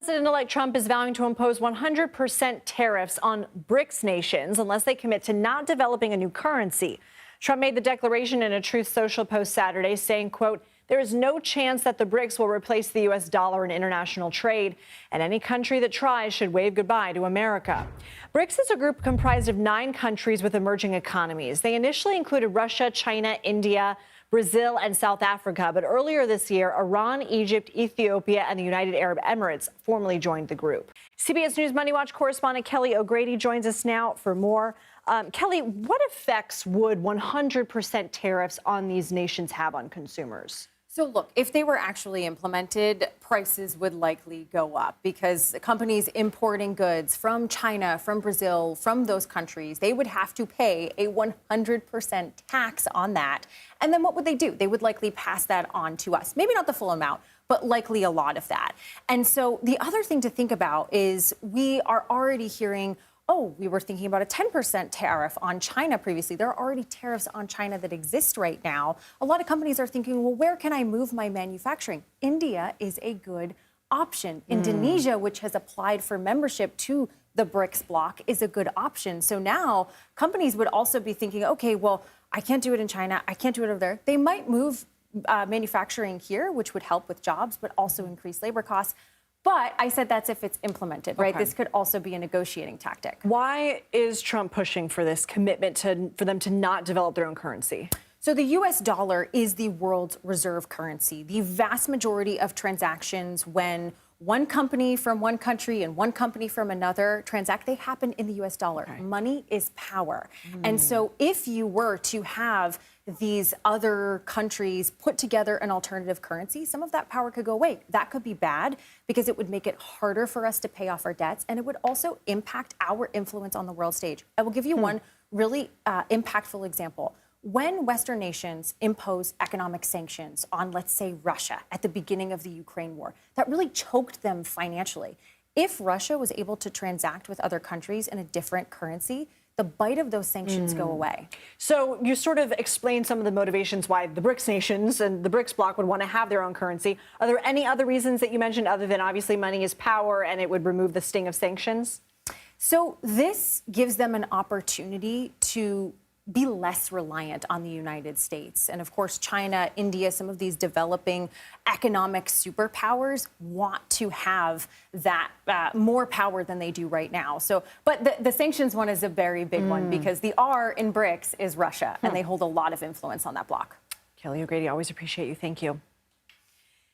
President-elect Trump is vowing to impose 100% tariffs on BRICS nations unless they commit to not developing a new currency. Trump made the declaration in a Truth Social post Saturday, saying, quote, "There is no chance that the BRICS will replace the U.S. dollar in international trade, and any country that tries should wave goodbye to America." BRICS is a group comprised of 9 countries with emerging economies. They initially included Russia, China, India, Brazil, and South Africa. But earlier this year, Iran, Egypt, Ethiopia, and the United Arab Emirates formally joined the group. CBS News MoneyWatch correspondent Kelly O'Grady joins us now for more. Kelly, what effects would 100% tariffs on these nations have on consumers? So look, if they were actually implemented, prices would likely go up because companies importing goods from China, from Brazil, from those countries, they would have to pay a 100% tax on that. And then what would they do? They would likely pass that on to us. Maybe not the full amount, but likely a lot of that. And so the other thing to think about is we are already hearing, oh, we were thinking about a 10% tariff on China previously. There are already tariffs on China that exist right now. A lot of companies are thinking, well, where can I move my manufacturing? India is a good option. Indonesia, which has applied for membership to the BRICS bloc, is a good option. So now companies would also be thinking, okay, well, I can't do it in China. I can't do it over there. They might move manufacturing here, which would help with jobs, but also increase labor costs. But I said that's if it's implemented, right? Okay. This could also be a negotiating tactic. Why is Trump pushing for this commitment for them to not develop their own currency? So the U.S. dollar is the world's reserve currency. The vast majority of transactions when one company from one country and one company from another transact, they happen in the U.S. dollar. Okay. Money is power. And so if you were to have these other countries put together an alternative currency, some of that power could go away. That could be bad because it would make it harder for us to pay off our debts, and it would also impact our influence on the world stage. I will give you one really impactful example. When Western nations impose economic sanctions on, let's say, Russia at the beginning of the Ukraine war, that really choked them financially. If Russia was able to transact with other countries in a different currency, the bite of those sanctions go away. So you sort of explained some of the motivations why the BRICS nations and the BRICS bloc would want to have their own currency. Are there any other reasons that you mentioned other than obviously money is power and it would remove the sting of sanctions? So this gives them an opportunity to be less reliant on the United States. And of course, China, India, some of these developing economic superpowers want to have that more power than they do right now. So, but the sanctions one is a very big one because the R in BRICS is Russia, and they hold a lot of influence on that bloc. Kelly O'Grady, always appreciate you. Thank you.